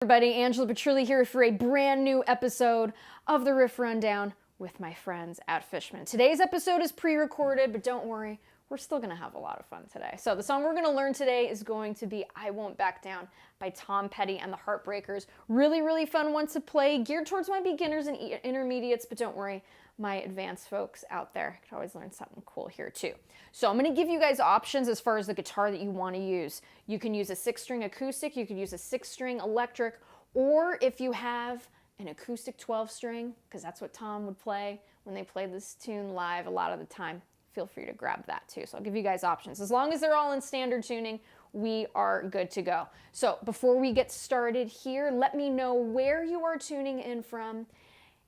Everybody, Angela Petrilli here for a brand new episode of the Riff Rundown with my friends at Fishman. Today's episode is pre-recorded, but don't worry, we're still going to have a lot of fun today. So the song we're going to learn today is going to be I Won't Back Down by Tom Petty and the Heartbreakers. Really, really fun one to play, geared towards my beginners and intermediates, but don't worry, my advanced folks out there could always learn something cool here too. So I'm going to give you guys options as far as the guitar that you want to use. You can use a 6-string acoustic, you could use a 6-string electric, or if you have an acoustic 12-string, because that's what Tom would play when they played this tune live a lot of the time, feel free to grab that too. So I'll give you guys options. As long as they're all in standard tuning, we are good to go. So before we get started here, let me know where you are tuning in from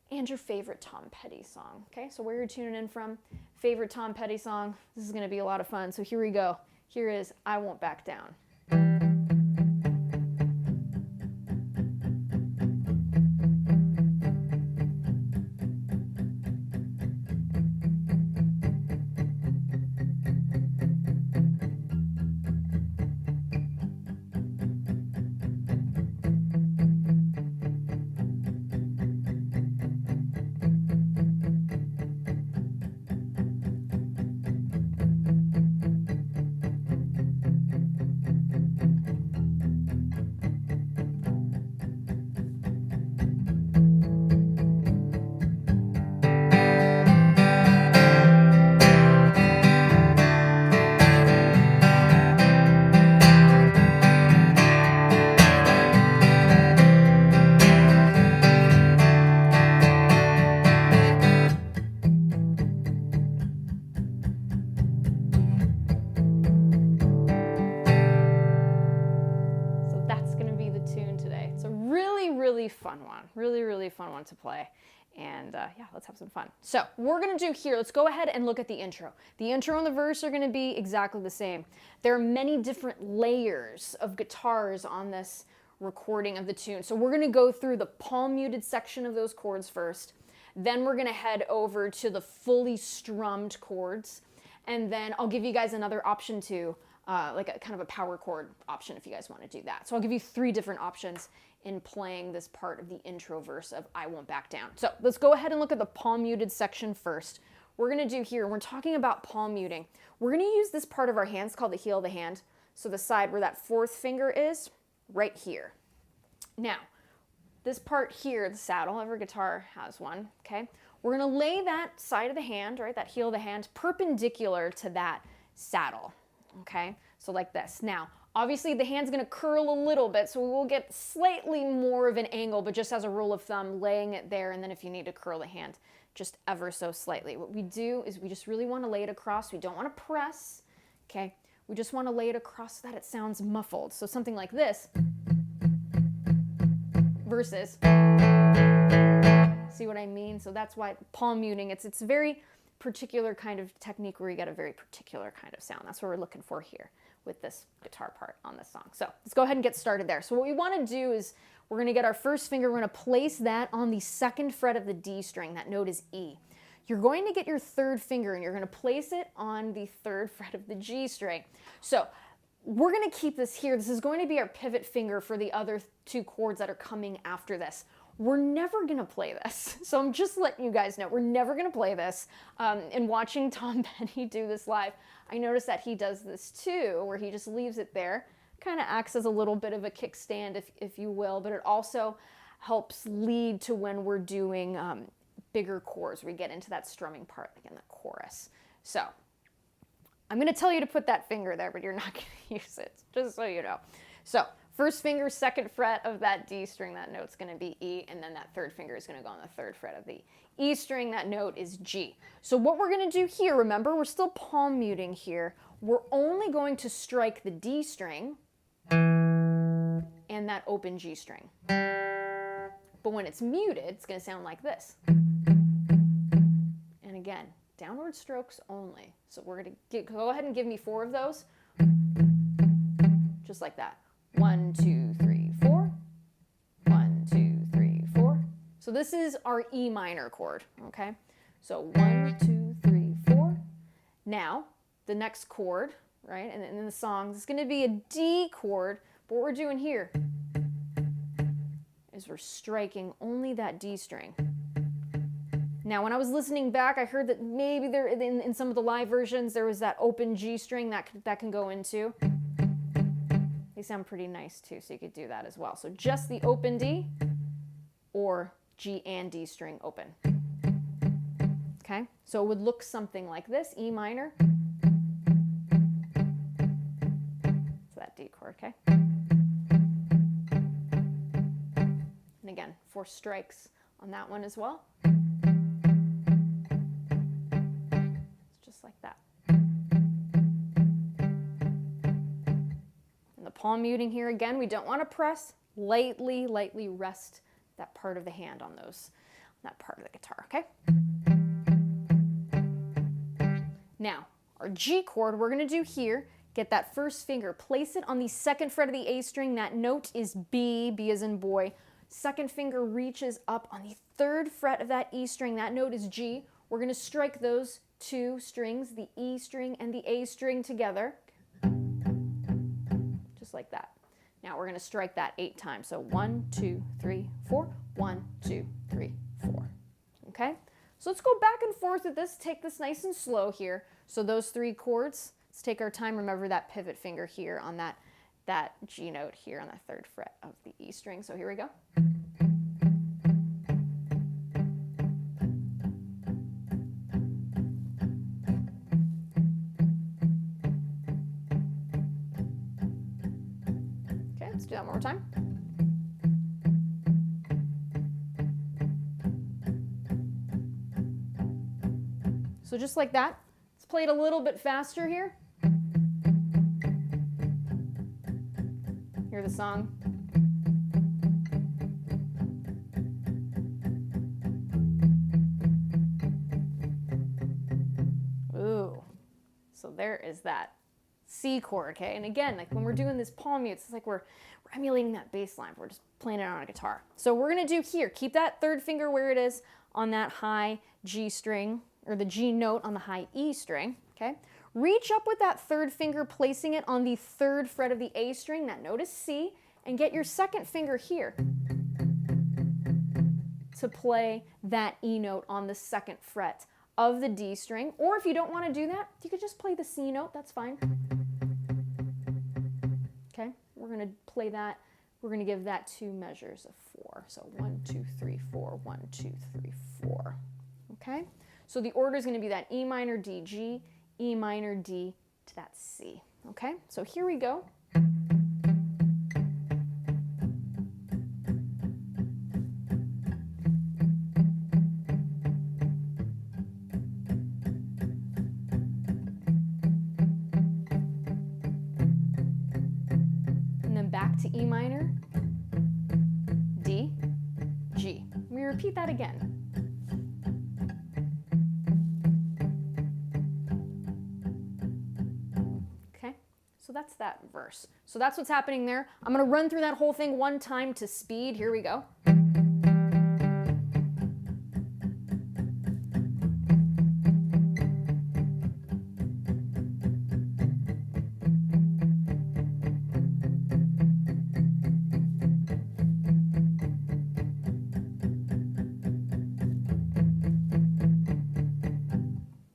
and your favorite Tom Petty song. Okay, so where you're tuning in from, favorite Tom Petty song. This is going to be a lot of fun. So here we go. Here is I Won't Back Down. Really fun one. Really fun one to play. And yeah, let's have some fun. So we're going to do here, let's go ahead and look at the intro. The intro and the verse are going to be exactly the same. There are many different layers of guitars on this recording of the tune. So we're going to go through the palm muted section of those chords first. Then we're going to head over to the fully strummed chords. And then I'll give you guys another option too, like a kind of a power chord option if you guys want to do that. So I'll give you 3 different options in playing this part of the intro verse of I Won't Back Down. So let's go ahead and look at the palm muted section first. We're going to do here, we're talking about palm muting. We're going to use this part of our hands called the heel of the hand. So the side where that 4th finger is, right here. Now, this part here, the saddle, every guitar has one, okay? We're going to lay that side of the hand, right, that heel of the hand, perpendicular to that saddle, okay? So like this. Now, obviously the hand's going to curl a little bit, so we will get slightly more of an angle, but just as a rule of thumb, laying it there, and then if you need to curl the hand, just ever so slightly. What we do is we just really want to lay it across. We don't want to press, okay? We just want to lay it across so that it sounds muffled. So something like this versus, see what I mean? So that's why palm muting, it's a very particular kind of technique where you get a very particular kind of sound. That's what we're looking for here with this guitar part on this song. So let's go ahead and get started there. So what we want to do is we're going to get our first finger, we're going to place that on the 2nd fret of the D string. That note is E. You're going to get your 3rd finger and you're going to place it on the 3rd fret of the G string. So we're going to keep this here. This is going to be our pivot finger for the other 2 chords that are coming after this. We're never going to play this. So I'm just letting you guys know, we're never going to play this. In watching Tom Petty do this live, I noticed that he does this too, where he just leaves it there. Kind of acts as a little bit of a kickstand, if you will, but it also helps lead to when we're doing bigger chords, where we get into that strumming part, like in the chorus. So I'm going to tell you to put that finger there, but you're not going to use it, just so you know. So 1st finger, 2nd fret of that D string, that note's going to be E, and then that 3rd finger is going to go on the 3rd fret of the E string, that note is G. So what we're going to do here, remember, we're still palm muting here. We're only going to strike the D string and that open G string. But when it's muted, it's going to sound like this. And again, downward strokes only. So we're going to go ahead and give me 4 of those. Just like that. 1, 2, 3, 4. 1, 2, 3, 4. So this is our E minor chord, okay? So 1, 2, 3, 4. Now, the next chord, right, and in the song, it's going to be a D chord, but what we're doing here is we're striking only that D string. Now, when I was listening back, I heard that maybe there, in some of the live versions, there was that open G string that can go into. They sound pretty nice too, so you could do that as well. So just the open D or G and D string open. Okay, so it would look something like this, E minor. So that D chord, okay? And again, 4 strikes on that one as well. It's just like that. And the palm muting here, again, we don't want to press. Lightly rest that part of the hand on that part of the guitar, okay? Now, our G chord, we're going to do here, get that first finger, place it on the 2nd fret of the A string. That note is B, B as in boy. 2nd finger reaches up on the 3rd fret of that E string. That note is G. We're going to strike those 2 strings, the E string and the A string together, just like that. Now we're going to strike that 8 times. So 1, 2, 3, 4, 1, 2, 3, 4. Okay? So let's go back and forth with this. Take this nice and slow here. So those 3 chords, let's take our time. Remember that pivot finger here on that G note here on that 3rd fret of the E string. So here we go. Okay, let's do that one more time. So just like that. Let's play it a little bit faster here. Hear the song. Ooh. So there is that C chord, okay? And again, like when we're doing this palm mute, it's like we're emulating that bass line. We're just playing it on a guitar. So we're gonna do here, keep that 3rd finger where it is on that high G string, or the G note on the high E string, okay? Reach up with that 3rd finger, placing it on the 3rd fret of the A string. That note is C, and get your 2nd finger here to play that E note on the 2nd fret of the D string. Or if you don't want to do that, you could just play the C note, that's fine. Okay, we're going to play that. We're going to give that 2 measures of 4. So 1, 2, 3, 4, 1, 2, 3, 4. Okay? So the order is going to be that E minor, D, G, E minor, D to that C. Okay, so here we go. And then back to E minor, D, G. We repeat that again. So that's that verse. So that's what's happening there. I'm going to run through that whole thing one time to speed. Here we go.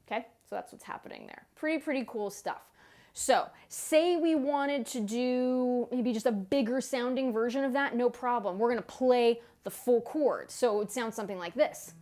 Okay, so that's what's happening there. Pretty cool stuff. So, say we wanted to do maybe just a bigger sounding version of that, no problem. We're going to play the full chord. So it would sound something like this.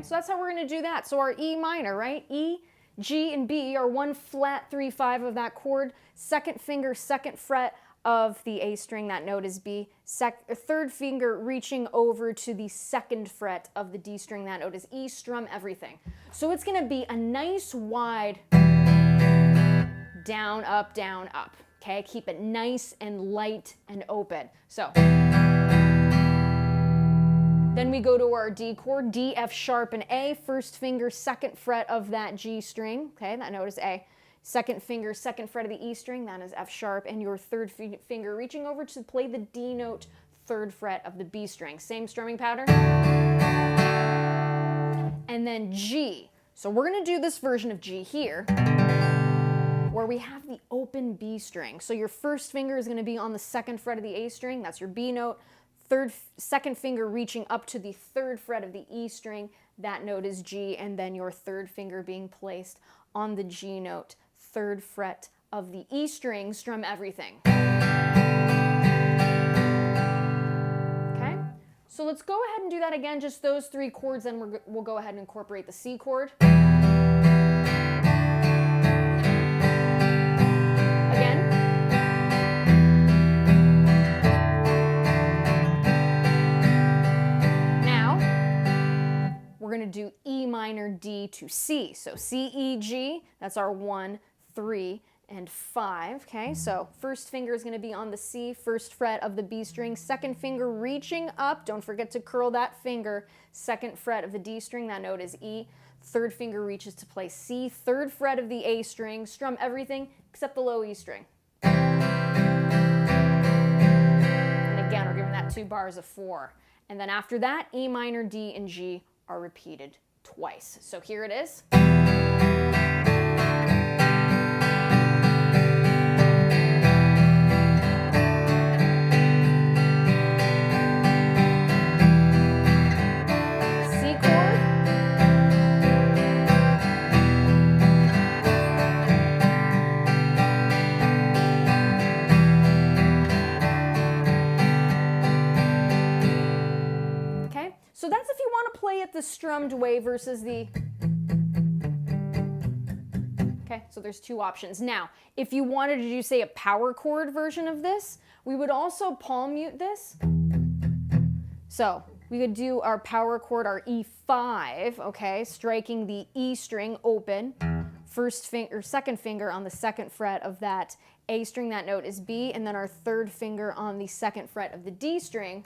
So that's how we're going to do that. So our E minor, right? E, G, and B are 1 flat 3/5 of that chord. 2nd finger, 2nd fret of the A string. That note is B. 3rd finger reaching over to the 2nd fret of the D string. That note is E. Strum everything. So it's going to be a nice wide down, up, down, up. Okay? Keep it nice and light and open. So Then we go to our D chord, D, F sharp, and A. First finger, second fret of that G string. Okay, that note is A. Second finger, second fret of the E string, that is F sharp. And your third finger reaching over to play the D note, third fret of the B string. Same strumming pattern. And then G. So we're going to do this version of G here, where we have the open B string. So your first finger is going to be on the second fret of the A string. That's your B note. Second finger reaching up to the third fret of the E string. That note is G. And then your third finger being placed on the G note, third fret of the E string. Strum everything. Okay? So let's go ahead and do that again, just those three chords, then we'll go ahead and incorporate the C chord. We're going to do E minor, D to C. So C, E, G, that's our 1, 3, and 5. Okay, so first finger is going to be on the C, first fret of the B string, second finger reaching up, don't forget to curl that finger, second fret of the D string, that note is E, third finger reaches to play C, third fret of the A string, strum everything except the low E string. And again, we're giving that 2 bars of 4. And then after that, E minor, D, and G are repeated twice. So here it is. C chord. Okay, so that's if you want to play it the strummed way versus the... Okay, so there's 2 options. Now, if you wanted to do, say, a power chord version of this, we would also palm mute this. So we could do our power chord, our E5, okay, striking the E string open, second finger on the second fret of that A string, that note is B, and then our third finger on the second fret of the D string,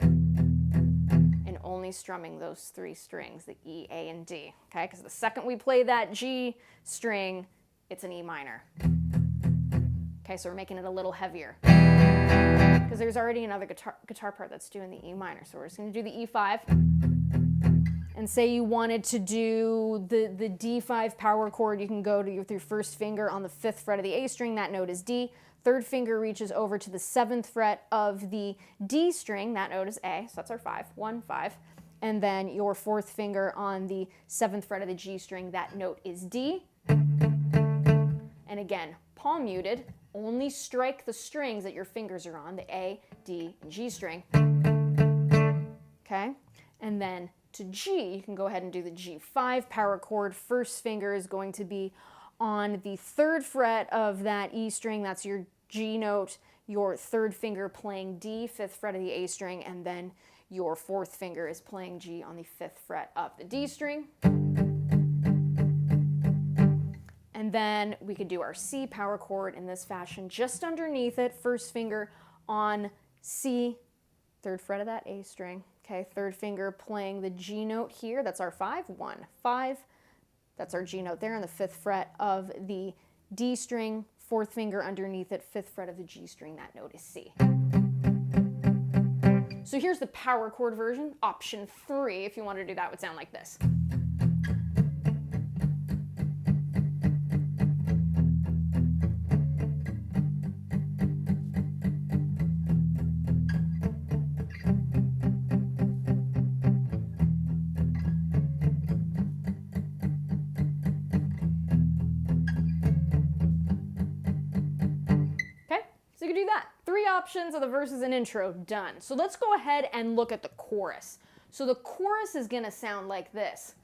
and only strumming those 3 strings, the E, A, and D, okay? Because the second we play that G string, it's an E minor. Okay, so we're making it a little heavier, because there's already another guitar part that's doing the E minor. So we're just going to do the E5. And say you wanted to do the D5 power chord, you can go to your first finger on the 5th fret of the A string, that note is D. Third finger reaches over to the 7th fret of the D string, that note is A, so that's our 5, 1, 5. And then your 4th finger on the 7th fret of the G string, that note is D. And again, palm muted, only strike the strings that your fingers are on, the A, D, and G string. Okay, and then to G, you can go ahead and do the G5 power chord. First finger is going to be on the 3rd fret of that E string, that's your G note, your third finger playing D, 5th fret of the A string, and then your 4th finger is playing G on the 5th fret of the D string. And then we could do our C power chord in this fashion, just underneath it, first finger on C, 3rd fret of that A string, okay, 3rd finger playing the G note here, that's our 5, 1, 5, that's our G note there, on the 5th fret of the D string, 4th finger underneath it, 5th fret of the G string, that note is C. So here's the power chord version. Option 3, if you wanted to do that, would sound like this. So you can do that. 3 options of the verses and intro, done. So let's go ahead and look at the chorus. So the chorus is going to sound like this.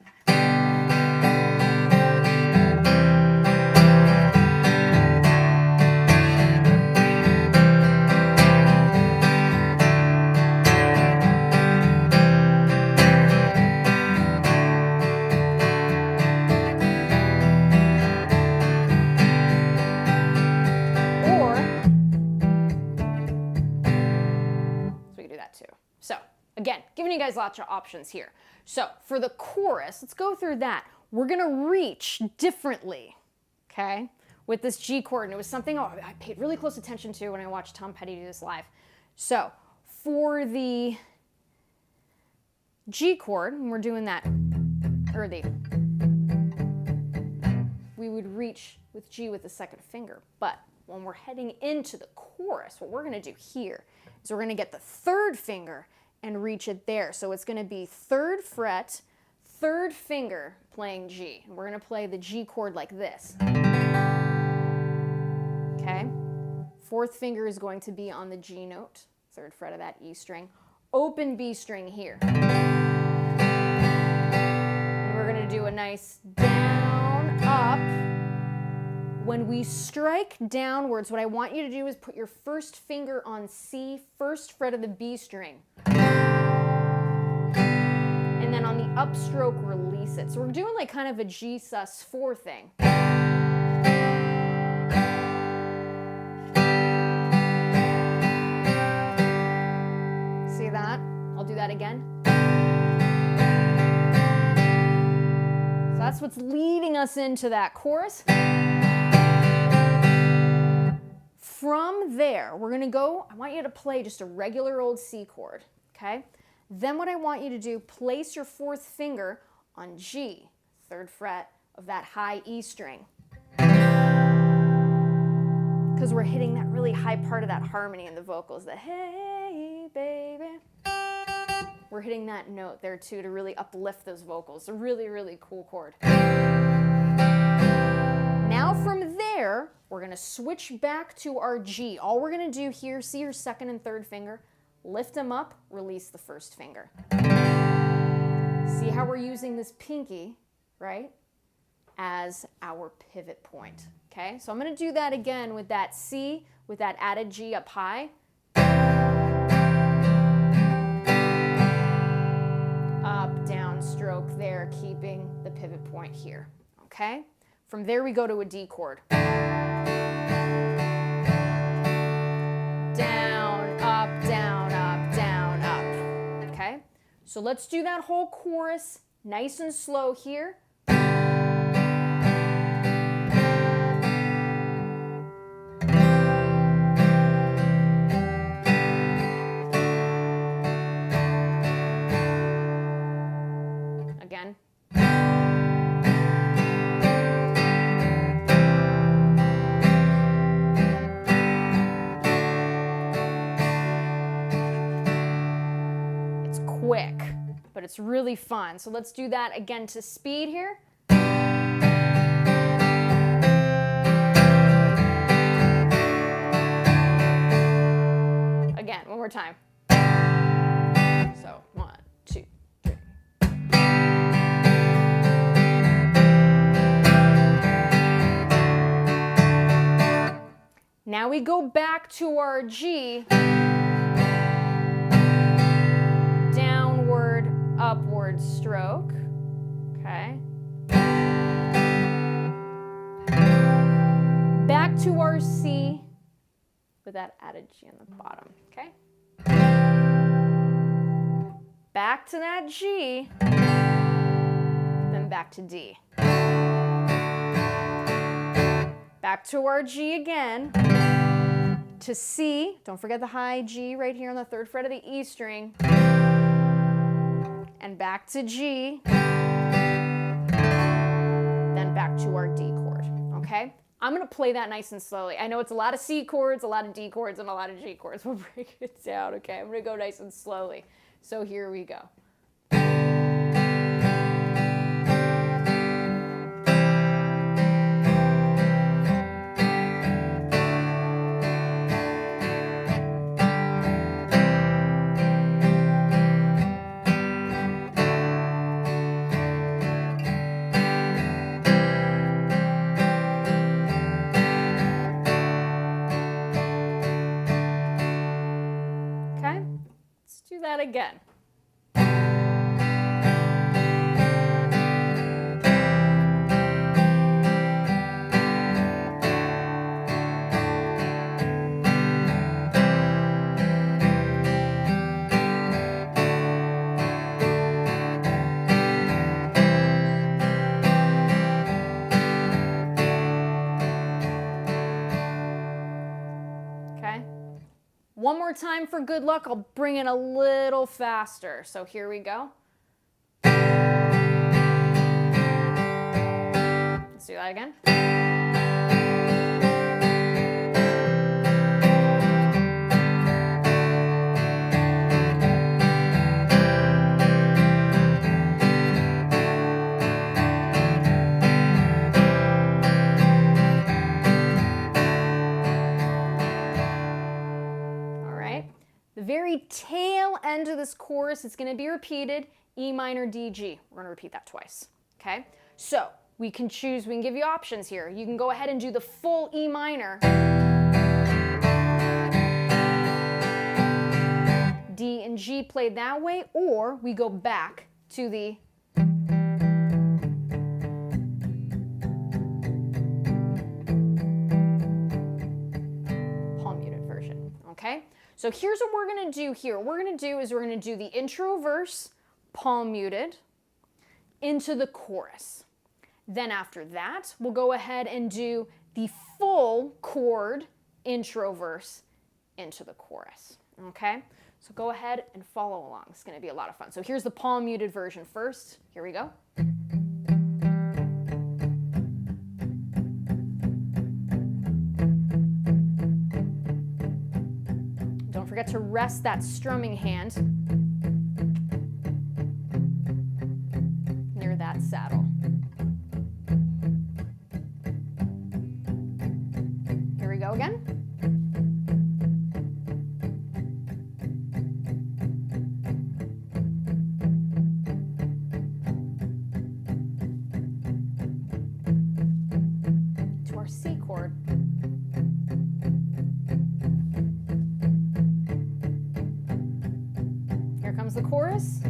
Again, giving you guys lots of options here. So for the chorus, let's go through that. We're gonna reach differently, okay, with this G chord. And it was something I paid really close attention to when I watched Tom Petty do this live. So for the G chord, and we're doing that, or we would reach with G with the second finger. But when we're heading into the chorus, what we're gonna do here is we're gonna get the third finger and reach it there. So it's gonna be 3rd fret, 3rd finger playing G. And we're gonna play the G chord like this. Okay? 4th finger is going to be on the G note, 3rd fret of that E string. Open B string here. And we're gonna do a nice down, up. When we strike downwards, what I want you to do is put your 1st finger on C, 1st fret of the B string. And then on the upstroke, release it. So we're doing like kind of a G sus4 thing. See that? I'll do that again. So that's what's leading us into that chorus. From there, we're gonna go, I want you to play just a regular old C chord, okay? Then what I want you to do, place your 4th finger on G, 3rd fret of that high E string. Because we're hitting that really high part of that harmony in the vocals, the hey baby. We're hitting that note there too to really uplift those vocals. It's a really, really cool chord. Now from there, we're gonna switch back to our G. All we're gonna do here, see your 2nd and 3rd finger, lift them up, release the 1st finger. See how we're using this pinky, right, as our pivot point, okay? So I'm gonna do that again with that C, with that added G up high. Up, down, stroke there, keeping the pivot point here, okay? From there, we go to a D chord. Down, up, down, up, down, up. Okay? So let's do that whole chorus nice and slow here. Again. Quick, but it's really fun. So let's do that again to speed here. Again, one more time. So 1, 2, 3. Now we go back to our G. Upward stroke, okay. Back to our C with that added G on the bottom, okay. Back to that G, then back to D. Back to our G again, to C, don't forget the high G right here on the 3rd fret of the E string, and back to G, then back to our D chord, okay? I'm gonna play that nice and slowly. I know it's a lot of C chords, a lot of D chords, and a lot of G chords. We'll break it down, okay? I'm gonna go nice and slowly. So here we go. That again. One more time for good luck. I'll bring it a little faster. So here we go. Let's do that again. The very tail end of this chorus is going to be repeated, E minor, D, G. We're going to repeat that twice, okay? So we can choose, we can give you options here. You can go ahead and do the full E minor, D and G played that way, or we go back to the palm muted version, okay? So here's what we're going to do here. What we're going to do is we're going to do the intro verse, palm muted, into the chorus. Then after that, we'll go ahead and do the full chord, intro verse, into the chorus. Okay? So go ahead and follow along. It's going to be a lot of fun. So here's the palm muted version first. Here we go. Don't forget to rest that strumming hand near that saddle. Here we go again. To our C chord. Here comes the chorus.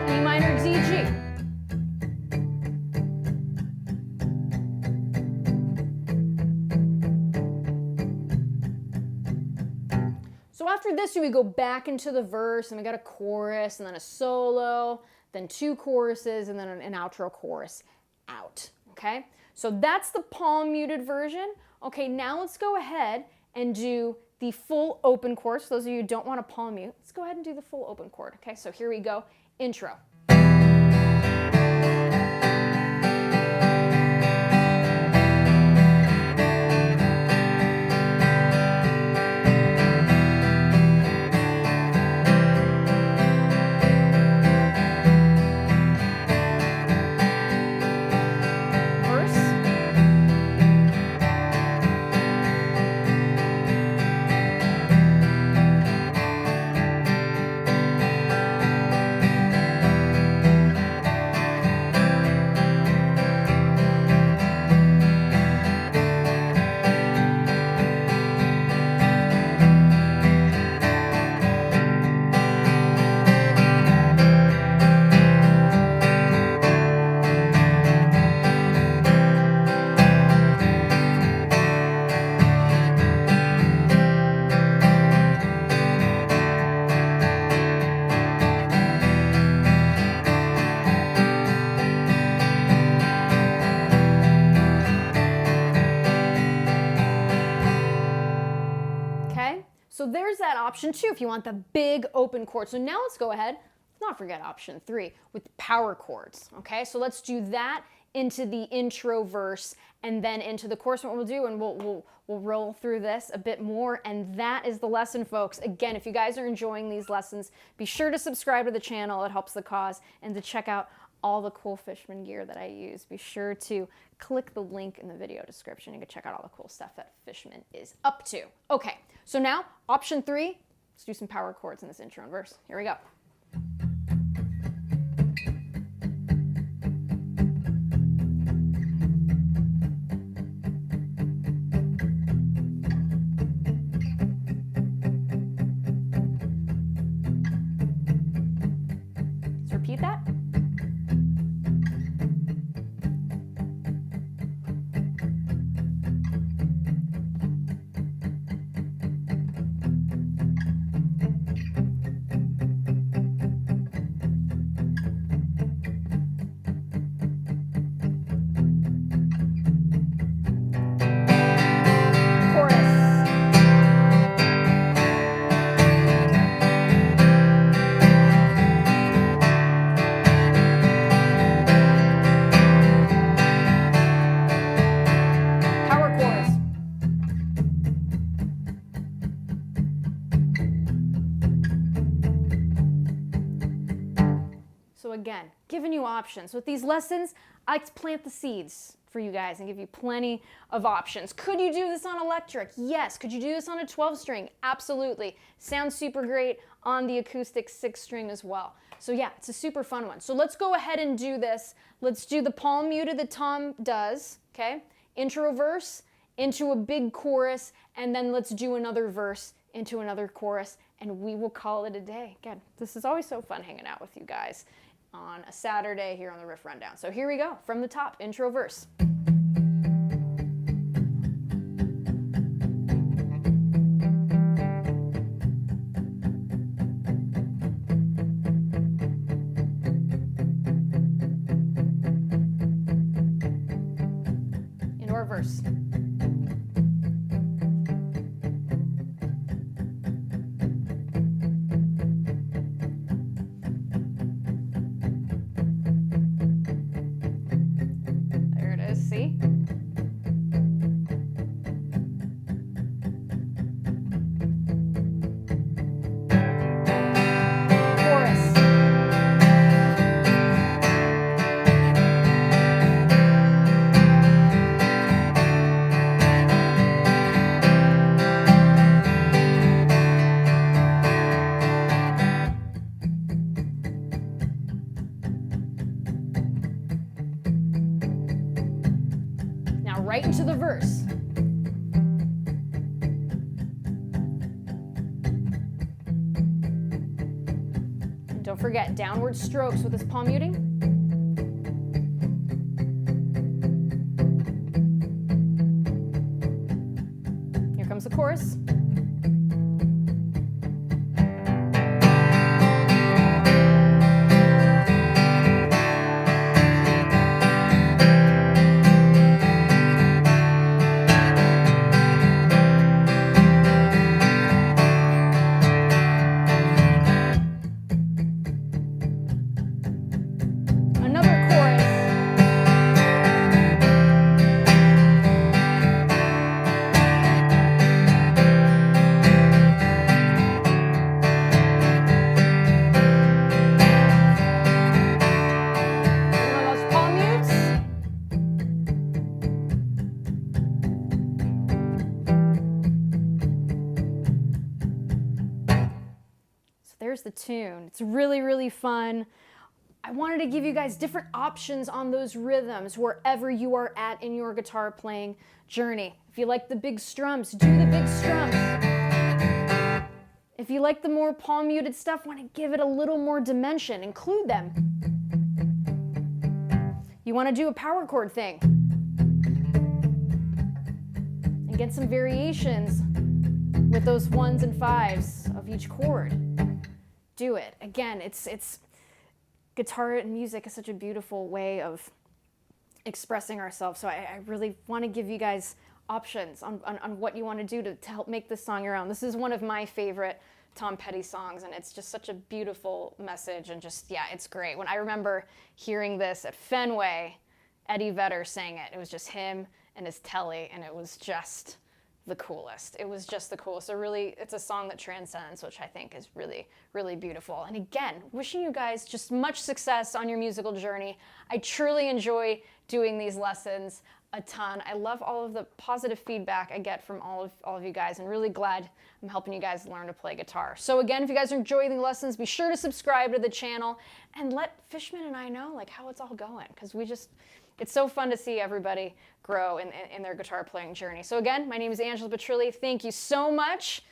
E minor, D, G. So after this, we go back into the verse, and we got a chorus, and then a solo, then two choruses, and then an outro chorus out, okay? So that's the palm muted version. Okay, now let's go ahead and do the full open chord. For those of you who don't want to palm mute, let's go ahead and do the full open chord, okay? So here we go, intro. So there's that option 2 if you want the big open chord. So now let's go ahead, let's not forget option 3 with power chords, okay? So let's do that into the intro verse and then into the chorus. What we'll do, and we'll roll through this a bit more, and that is the lesson, folks. Again, if you guys are enjoying these lessons, be sure to subscribe to the channel. It helps the cause, and to check out all the cool Fishman gear that I use. Be sure to click the link in the video description. You can check out all the cool stuff that Fishman is up to. Okay, so now option 3, let's do some power chords in this intro and verse. Here we go. Let's repeat that. giving you options. With these lessons, I like to plant the seeds for you guys and give you plenty of options. Could you do this on electric? Yes. Could you do this on a 12-string? Absolutely. Sounds super great on the acoustic 6-string as well. So yeah, it's a super fun one. So let's go ahead and do this. Let's do the palm muted that Tom does, okay? Intro verse into a big chorus, and then let's do another verse into another chorus, and we will call it a day. Again, this is always so fun hanging out with you guys on a Saturday here on the Riff Rundown. So here we go, from the top, intro verse. Into our verse. See? Chorus. Right into the verse. And don't forget, downward strokes with this palm muting. Here comes the chorus. There's the tune. It's really, really fun. I wanted to give you guys different options on those rhythms wherever you are at in your guitar playing journey. If you like the big strums, do the big strums. If you like the more palm muted stuff, want to give it a little more dimension, include them. You want to do a power chord thing and get some variations with those 1s and 5s of each chord. Do it. Again, it's guitar and music is such a beautiful way of expressing ourselves. So I really want to give you guys options on what you want to do to help make this song your own. This is one of my favorite Tom Petty songs, and it's just such a beautiful message, and just, yeah, it's great. When I remember hearing this at Fenway, Eddie Vedder sang it. It was just him and his telly, and it was just the coolest. It was just the coolest. So really, it's a song that transcends, which I think is really, really beautiful. And again, wishing you guys just much success on your musical journey. I truly enjoy doing these lessons a ton. I love all of the positive feedback I get from all of you guys, and really glad I'm helping you guys learn to play guitar. So again, if you guys are enjoying the lessons, be sure to subscribe to the channel and let Fishman and I know like how it's all going, because it's so fun to see everybody grow in their guitar playing journey. So again, my name is Angela Petrilli. Thank you so much